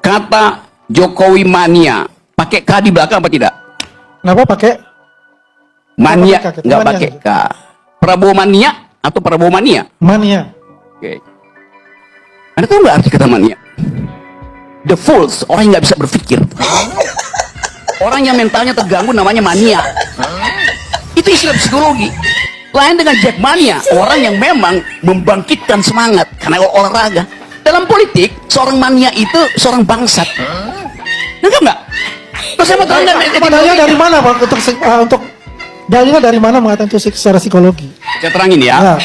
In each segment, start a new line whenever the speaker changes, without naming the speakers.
kata Jokowi mania pakai K di belakang apa tidak?
Kenapa pakai
Mania,
Kenapa pakai K?
nggak
Mania
pakai
saja.
K. Prabowo mania atau Prabowo mania?
mania?
Oke. Anda tahu nggak arti kata mania? The fools, orang yang nggak bisa berpikir. Orang yang mentalnya terganggu namanya mania. Itu istilah psikologi. Lain dengan Jackmania, orang yang memang membangkitkan semangat karena olahraga. Dalam politik, seorang mania itu seorang bangsat. Enggak? Terus saya mau terangkan
Dalilnya dari mana Pak untuk dalilnya dari mana mengatakan itu secara psikologi?
Saya terangin ya.
Ya.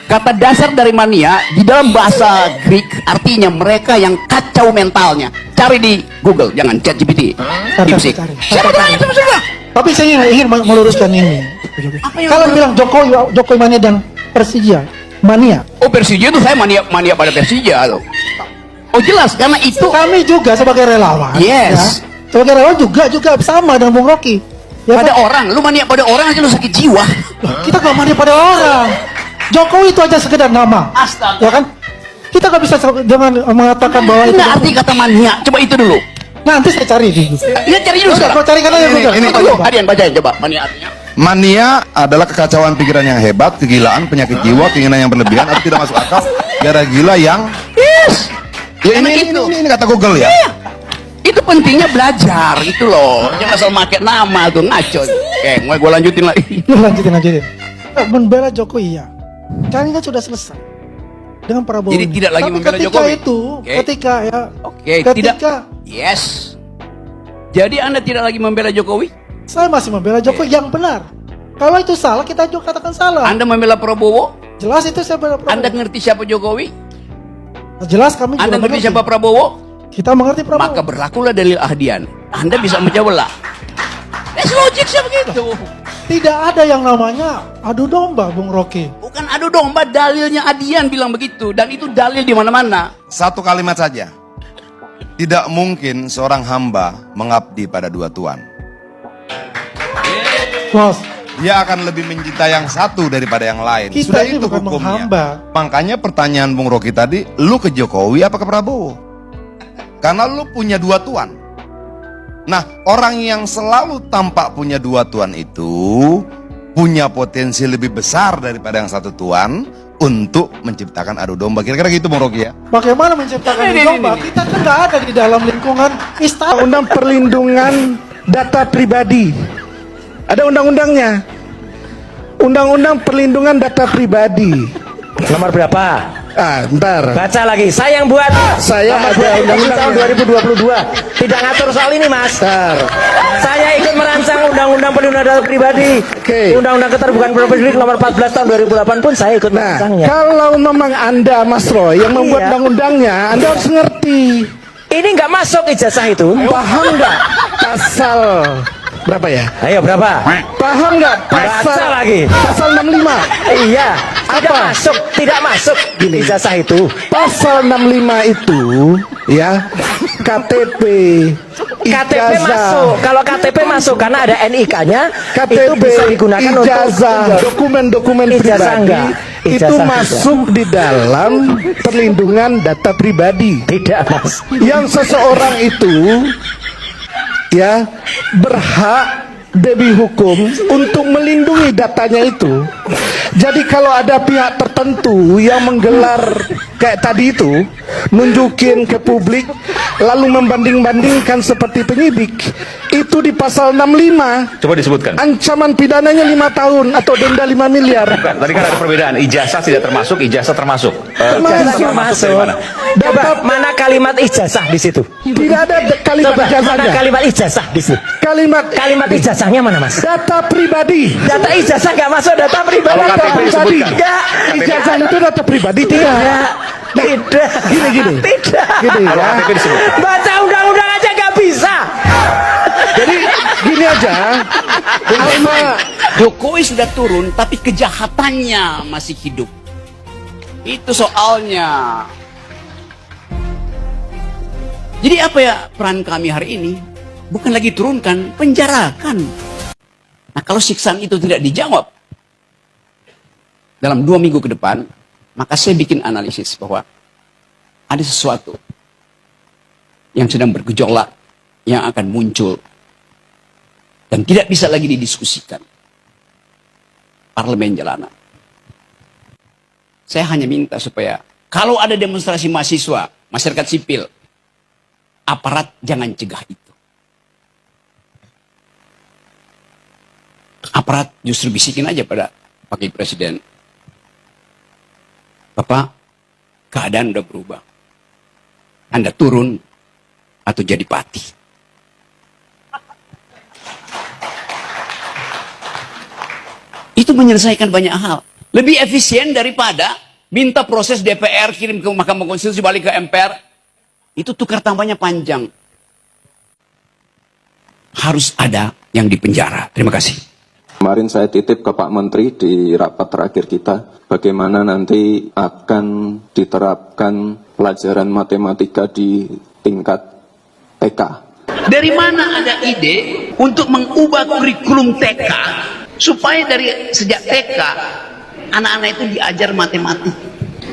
Kata dasar dari mania di dalam bahasa Greek artinya mereka yang kacau mentalnya. Cari di Google, jangan ChatGPT.
Cari.
Siapa terangin sama saya?
Tapi saya ingin meluruskan ini.
Apa yang
Kalau bilang Jokowi mania dan Persija mania.
Oh, Persija itu saya mania pada Persija loh. Oh jelas karena itu
Kami juga sebagai relawan.
Yes.
Ya, sebagai relawan juga sama dengan Bung Rocky. Ya,
pada
kan?
orang, lu mania pada orang aja lu sakit jiwa.
Kita gak mania pada orang. Jokowi itu aja sekedar nama.
Astaga.
Ya kan? Kita gak bisa dengan mengatakan bahwa itu.
Enggak arti kata mania. Coba itu dulu.
Nanti saya cari di Google.
Ya cari dulu sekarang.
Kau carikan aja Google.
Ini dulu. Adian bacain coba mania artinya.
Mania adalah kekacauan pikiran yang hebat, kegilaan, penyakit jiwa, keinginan yang berlebihan atau tidak masuk akal, gara gila yang
Yes.
ya
Emang
ini,
itu.
ini kata Google ya.
Iya. Itu pentingnya belajar itu loh. Jangan asal pakai nama tuh ngaco. Oke, mau gue lanjutin lagi.
Lanjutin. Membela Jokowi ya. Kan ini kan sudah selesai dengan Prabowo.
Jadi
ini.
tidak lagi
Tapi
membela
ketika
Jokowi.
itu,
Oke.
ketika ya,
Oke,
ketika
tidak. Yes. Jadi Anda tidak lagi membela Jokowi?
saya masih membela Jokowi yang benar. Kalau itu salah, kita juga katakan salah.
Anda membela Prabowo?
Jelas itu saya bela Prabowo.
Anda ngerti siapa Jokowi?
Jelas kami juga
Anda ngerti
mengerti.
siapa Prabowo?
Kita mengerti Prabowo.
Maka berlakulah dalil ahdian. Anda bisa menjawab lah. Logik sih begitu.
Tidak ada yang namanya adu domba, Bung Rocky.
Bukan adu domba, dalilnya Adian bilang begitu. Dan itu dalil di mana-mana.
Satu kalimat saja. Tidak mungkin seorang hamba mengabdi pada dua tuan.
Bos,
Dia akan lebih mencintai yang satu daripada yang lain.
Kita
Sudah
ini
itu
bukan
hukumnya.
menghamba.
Makanya pertanyaan Bung Rocky tadi, lu ke Jokowi apa ke Prabowo? Karena lu punya dua tuan. Nah, orang yang selalu tampak punya dua tuan itu punya potensi lebih besar daripada yang satu tuan untuk menciptakan adu domba. Kira-kira gitu Bung Rocky ya?
bagaimana menciptakan adu domba? Kita kan nggak ada di dalam lingkungan istana.
Undang perlindungan data pribadi. Ada undang-undangnya. Undang-undang perlindungan data pribadi.
Nomor berapa?
Ah, ntar.
Baca lagi. Saya yang buat.
Saya
Nomor
ada
27 tahun
undang-undangnya.
2022. Tidak ngatur soal ini, Mas.
Ntar.
Saya ikut merancang undang-undang perlindungan data pribadi.
Oke.
Undang-undang keterbukaan publik nomor 14 tahun 2008 pun saya ikut
Nah,
merancangnya.
kalau memang Anda, Mas Roy, yang membuat
Iya.
undang-undangnya, Anda harus ngerti.
Ini nggak masuk ijazah itu.
Paham nggak pasal berapa ya?
Ayo berapa?
Paham nggak
Baca
pasal
lagi.
Pasal 65.
Iya. Tidak
Apa?
masuk. Tidak masuk.
Gini.
Ijazah itu.
Pasal 65 itu ya KTP,
KTP
ijazah,
masuk. Kalau KTP masuk karena ada NIK-nya,
KTP,
itu bisa digunakan
ijazah,
untuk
dokumen-dokumen
Ijazah
pribadi
enggak.
itu
Ijazah
masuk di dalam perlindungan data pribadi.
tidak, Mas.
Yang seseorang itu ya berhak demi hukum untuk melindungi datanya itu. Jadi kalau ada pihak tertentu yang menggelar kayak tadi itu, nunjukin ke publik lalu membanding-bandingkan seperti penyidik, itu di pasal 65
Coba disebutkan.
ancaman pidananya 5 tahun atau denda 5 miliar.
Bukan, tadi kan ada perbedaan. Ijazah tidak termasuk, ijazah termasuk.
Ijazah
Termasuk
masuk.
dari mana?
Coba mana kalimat ijazah di situ?
Tidak ada kalimat
Coba mana
ijazahnya.
kalimat ijazah di situ?
Kalimat
Ijazahnya mana, Mas?
data pribadi.
Data ijazah nggak masuk data pribadi.
Kalau
Data
KTP
pribadi.
disebutkan.
Enggak.
Ijazah itu data pribadi tidak.
Tidak.
Gini.
Tidak.
Gini
Kalau
ya.
KTP disebutkan.
Baca undang-undang aja nggak bisa.
Jadi gini aja. Sama
Jokowi sudah turun, tapi kejahatannya masih hidup. Itu soalnya. Jadi apa ya peran kami hari ini? Bukan lagi turunkan, penjarakan. Nah kalau siksaan itu tidak dijawab dalam 2 minggu ke depan, maka saya bikin analisis bahwa ada sesuatu yang sedang bergejolak yang akan muncul dan tidak bisa lagi didiskusikan. Parlemen jalanan. Saya hanya minta supaya kalau ada demonstrasi mahasiswa, masyarakat sipil, aparat jangan cegah itu. Aparat justru bisikin aja pada Wakil Presiden. Bapak, keadaan udah berubah. Anda turun atau jadi pati. Itu menyelesaikan banyak hal. Lebih efisien daripada minta proses DPR, kirim ke Mahkamah Konstitusi, balik ke MPR. Itu tukar tambahnya panjang. Harus ada yang dipenjara. Terima kasih.
Kemarin saya titip ke Pak Menteri di rapat terakhir kita, bagaimana nanti akan diterapkan pelajaran matematika di tingkat TK.
Dari mana ada ide untuk mengubah kurikulum TK supaya dari sejak TK anak-anak itu diajar matematik?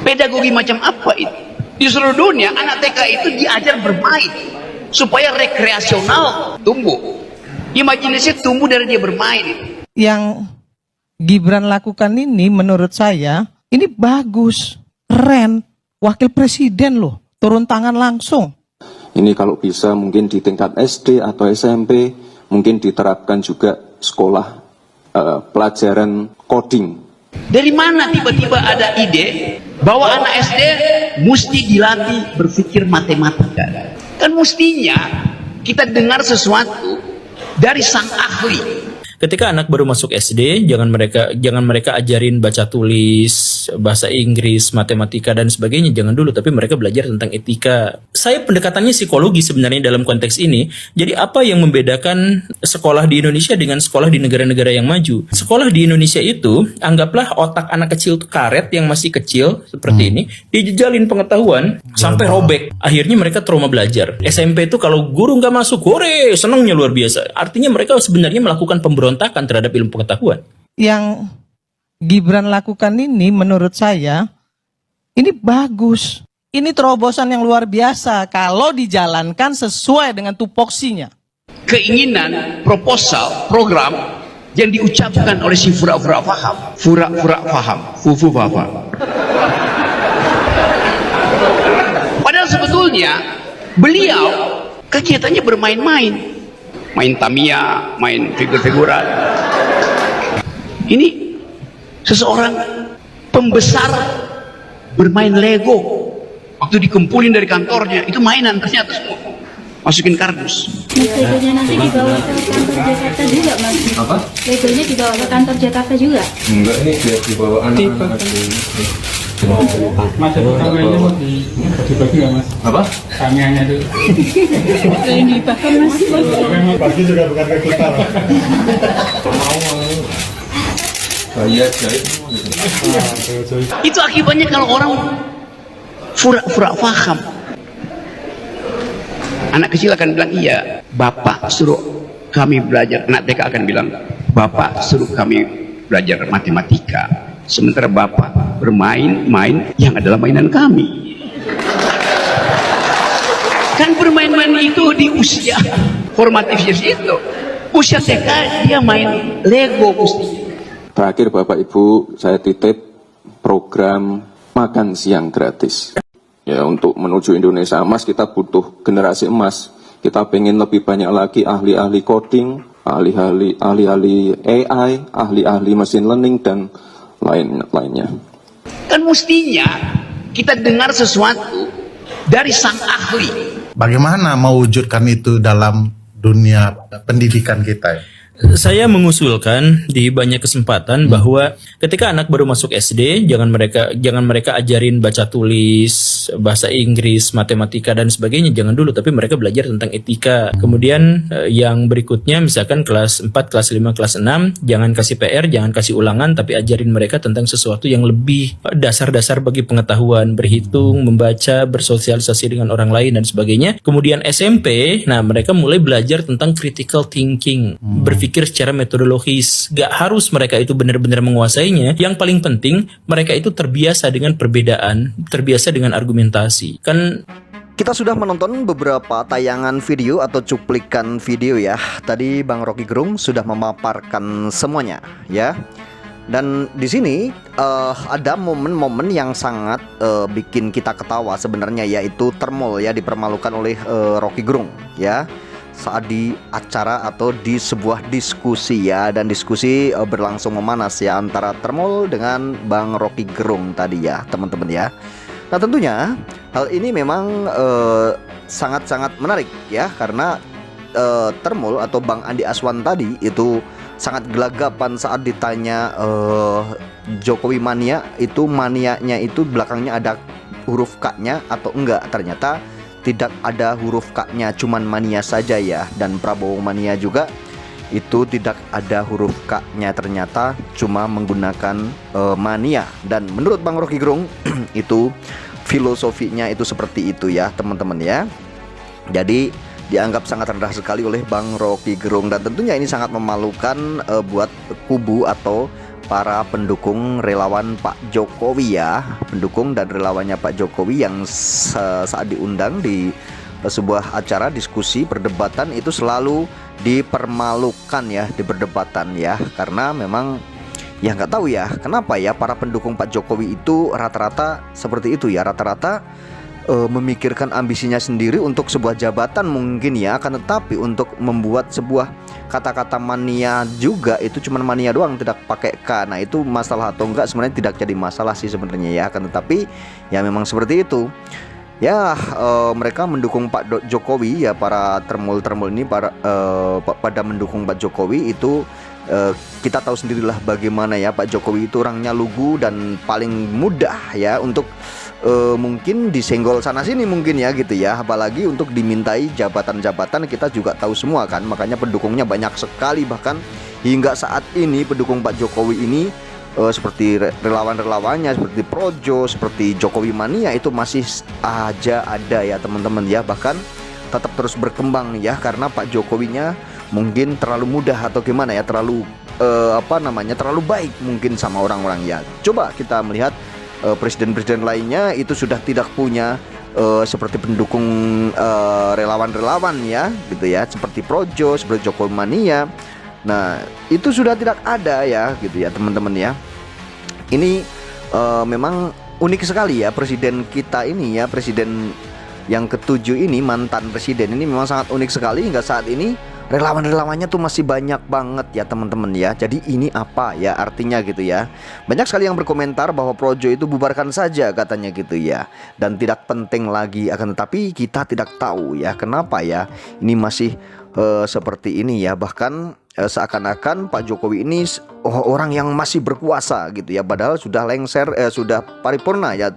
Pedagogi macam apa itu? Di seluruh dunia anak TK itu diajar bermain supaya rekreasional tumbuh. Imajinasi tumbuh dari dia bermain.
Yang Gibran lakukan ini menurut saya ini bagus, keren. Wakil Presiden loh, turun tangan langsung.
Ini kalau bisa mungkin di tingkat SD atau SMP, mungkin diterapkan juga sekolah pelajaran coding.
Dari mana tiba-tiba ada ide bahwa anak SD mesti dilatih berpikir matematika? Kan mestinya kita dengar sesuatu dari sang ahli.
Ketika anak baru masuk SD, jangan mereka ajarin baca tulis, bahasa Inggris, matematika dan sebagainya, jangan dulu, tapi mereka belajar tentang etika. Saya pendekatannya psikologi sebenarnya dalam konteks ini. Jadi apa yang membedakan sekolah di Indonesia dengan sekolah di negara-negara yang maju? Sekolah di Indonesia itu, anggaplah otak anak kecil itu karet yang masih kecil seperti ini, dijejalin pengetahuan sampai robek. Akhirnya mereka trauma belajar. SMP itu kalau guru nggak masuk, hore, senangnya luar biasa. Artinya mereka sebenarnya melakukan pemberontakan terhadap ilmu pengetahuan.
Yang Gibran lakukan ini menurut saya ini bagus. Ini terobosan yang luar biasa kalau dijalankan sesuai dengan tupoksinya.
Keinginan, proposal, program yang diucapkan oleh si fura-fura faham. Fura-fura faham, fufu faham. Padahal sebetulnya beliau kegiatannya bermain-main. Main Tamiya, main figur-figuran. Ini seseorang pembesar bermain Lego. Waktu dikumpulin dari kantornya, itu mainan ternyata semua. Masukin kardus.
Mas, Legonya nanti dibawa ke kantor Jakarta juga, Mas? Apa? Legonya dibawa ke kantor Jakarta juga? Enggak, ini biar dibawa anak-anak. Mas, tangannya mau dibagi nggak, Mas? Apa? Tangannya tuh. Yang dibakar, Mas. Pagi juga bukan ke kita, Mas.
Itu akibatnya kalau orang pura-pura paham. Anak kecil akan bilang, iya, Bapak suruh kami belajar. Anak TK akan bilang, Bapak suruh kami belajar matematika. Sementara Bapak bermain-main yang adalah mainan kami. Kan bermain-main itu di usia formatifnya itu. Usia TK dia main Lego mesti.
Terakhir Bapak Ibu, saya titip program makan siang gratis. Ya, untuk menuju Indonesia emas kita butuh generasi emas. Kita pengen lebih banyak lagi ahli-ahli coding, ahli-ahli AI, ahli-ahli machine learning dan lainnya.
Kan mestinya kita dengar sesuatu dari sang ahli.
Bagaimana mewujudkan itu dalam dunia pendidikan kita?
Saya mengusulkan di banyak kesempatan bahwa ketika anak baru masuk SD, jangan mereka ajarin baca tulis, bahasa Inggris, matematika dan sebagainya, jangan dulu, tapi mereka belajar tentang etika. Kemudian yang berikutnya misalkan kelas 4, kelas 5, kelas 6, jangan kasih PR, jangan kasih ulangan, tapi ajarin mereka tentang sesuatu yang lebih dasar-dasar bagi pengetahuan, berhitung, membaca, bersosialisasi dengan orang lain dan sebagainya. Kemudian SMP, nah mereka mulai belajar tentang critical thinking, berpikir secara metodologis. Gak harus mereka itu benar-benar menguasainya. Yang paling penting mereka itu terbiasa dengan perbedaan, terbiasa dengan argumentasi. Kan
Kita sudah menonton beberapa tayangan video atau cuplikan video ya. Tadi Bang Rocky Gerung sudah memaparkan semuanya ya. Dan di sini ada momen-momen yang sangat bikin kita ketawa sebenarnya, yaitu Termol ya dipermalukan oleh Rocky Gerung ya saat di acara atau di sebuah diskusi ya, dan diskusi berlangsung memanas ya antara Termol dengan Bang Rocky Gerung tadi ya teman-teman ya. Nah tentunya hal ini memang sangat-sangat menarik ya, karena Termol atau Bang Andi Aswan tadi itu sangat gelagapan saat ditanya Jokowi mania, itu manianya itu belakangnya ada huruf K-nya atau enggak. Ternyata tidak ada huruf K-nya, cuman mania saja ya. Dan Prabowo mania juga itu tidak ada huruf K-nya, ternyata cuma menggunakan mania. Dan menurut Bang Rocky Gerung itu filosofinya itu seperti itu ya teman-teman ya. Jadi dianggap sangat rendah sekali oleh Bang Rocky Gerung, dan tentunya ini sangat memalukan buat kubu atau para pendukung relawan Pak Jokowi ya, pendukung dan relawannya Pak Jokowi yang saat diundang di sebuah acara diskusi perdebatan itu selalu dipermalukan ya di perdebatan ya, karena memang ya nggak tahu ya kenapa ya para pendukung Pak Jokowi itu rata-rata seperti itu ya, rata-rata memikirkan ambisinya sendiri untuk sebuah jabatan mungkin ya, akan tetapi untuk membuat sebuah kata-kata mania juga itu cuman mania doang, tidak pakai K. Nah itu masalah atau enggak sebenarnya tidak jadi masalah sih sebenarnya ya, akan tetapi ya memang seperti itu ya. Mereka mendukung Pak Jokowi ya, para termul-termul ini pada mendukung Pak Jokowi itu. Kita tahu sendirilah bagaimana ya Pak Jokowi itu orangnya lugu dan paling mudah ya untuk mungkin disenggol sana sini mungkin ya gitu ya, apalagi untuk dimintai jabatan-jabatan kita juga tahu semua kan, makanya pendukungnya banyak sekali, bahkan hingga saat ini pendukung Pak Jokowi ini seperti relawan-relawannya seperti Projo, seperti Jokowi mania itu masih aja ada ya teman-teman ya, bahkan tetap terus berkembang ya, karena Pak Jokowinya mungkin terlalu mudah atau gimana ya, terlalu terlalu baik mungkin sama orang-orang ya. Coba kita melihat presiden-presiden lainnya itu sudah tidak punya seperti pendukung relawan-relawan ya gitu ya, seperti Projo, seperti Jokowi mania. Nah itu sudah tidak ada ya gitu ya teman-teman ya. Ini memang unik sekali ya presiden kita ini ya, presiden yang ketujuh ini, mantan presiden ini memang sangat unik sekali. Hingga saat ini relawan-relawannya tuh masih banyak banget ya teman-teman ya. Jadi ini apa ya artinya gitu ya. Banyak sekali yang berkomentar bahwa Projo itu bubarkan saja katanya gitu ya, dan tidak penting lagi. Akan tetapi kita tidak tahu ya kenapa ya ini masih seperti ini ya. Bahkan seakan-akan Pak Jokowi ini orang yang masih berkuasa gitu ya, padahal sudah lengser, sudah paripurna ya,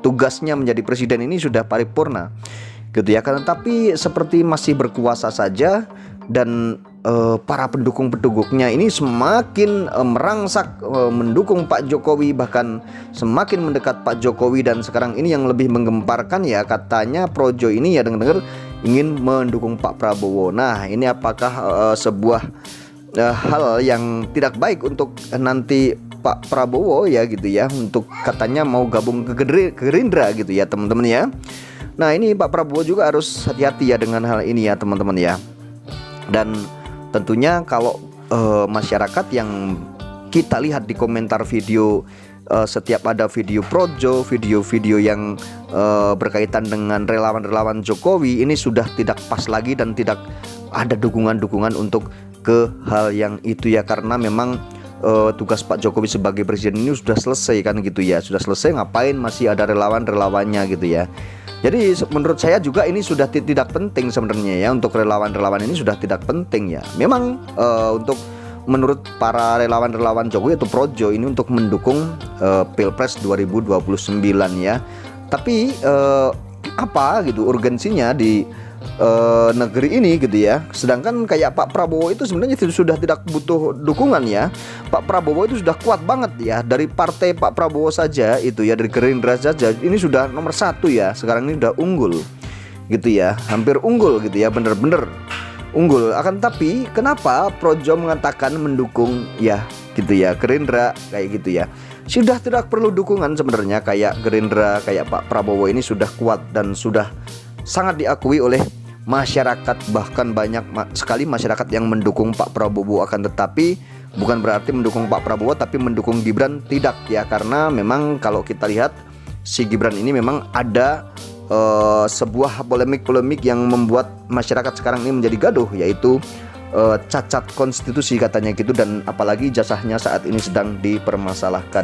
tugasnya menjadi presiden ini sudah paripurna gitu ya. Kan tapi seperti masih berkuasa saja, dan para pendukung-pendukungnya ini semakin merangsak mendukung Pak Jokowi, bahkan semakin mendekat Pak Jokowi. Dan sekarang ini yang lebih menggemparkan ya, katanya Projo ini ya dengar-dengar ingin mendukung Pak Prabowo. Nah ini apakah sebuah hal yang tidak baik untuk nanti Pak Prabowo ya gitu ya, untuk katanya mau gabung ke Gerindra gitu ya teman-teman ya. Nah ini Pak Prabowo juga harus hati-hati ya dengan hal ini ya teman-teman ya. Dan tentunya kalau masyarakat yang kita lihat di komentar video, setiap ada video Projo, video-video yang berkaitan dengan relawan-relawan Jokowi, ini sudah tidak pas lagi dan tidak ada dukungan-dukungan untuk ke hal yang itu ya, karena memang tugas Pak Jokowi sebagai presiden ini sudah selesai kan gitu ya, sudah selesai, ngapain masih ada relawan-relawannya gitu ya. Jadi menurut saya juga ini sudah tidak penting sebenarnya ya, untuk relawan-relawan ini sudah tidak penting ya. Memang untuk menurut para relawan-relawan Jokowi atau Projo ini untuk mendukung Pilpres 2029 ya. Tapi apa gitu urgensinya di negeri ini gitu ya. Sedangkan kayak Pak Prabowo itu sebenarnya sudah tidak butuh dukungan ya. Pak Prabowo itu sudah kuat banget ya, dari partai Pak Prabowo saja itu ya, dari Gerindra saja ini sudah nomor 1 ya. Sekarang ini sudah unggul gitu ya, hampir unggul gitu ya, bener-bener unggul. Akan tapi kenapa Projo mengatakan mendukung ya gitu ya Gerindra kayak gitu ya. Sudah tidak perlu dukungan sebenarnya, kayak Gerindra, kayak Pak Prabowo ini sudah kuat dan sudah sangat diakui oleh masyarakat, bahkan banyak sekali masyarakat yang mendukung Pak Prabowo. Akan tetapi bukan berarti mendukung Pak Prabowo tapi mendukung Gibran tidak ya, karena memang kalau kita lihat si Gibran ini memang ada sebuah polemik yang membuat masyarakat sekarang ini menjadi gaduh, yaitu cacat konstitusi katanya gitu, dan apalagi jasanya saat ini sedang dipermasalahkan.